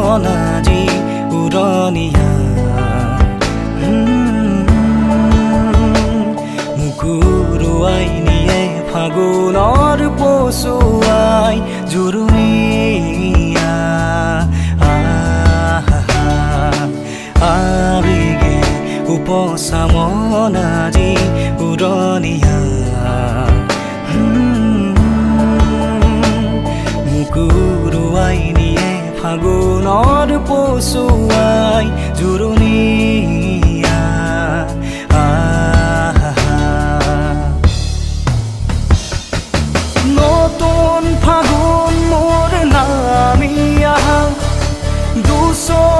আজি উৰণীয়া মুকুৰুৱাই নিয়ে ফাগুনৰ পছুৱাই জুৰুনীয়া আবেগে উপচামন আজি উৰণীয়া মুকুৰুৱাই নিয়ে ফাগুনৰ পছুৱাই জুৰুনীয়া নতুন ফাগুন মোৰ নামি আহা দুচৰ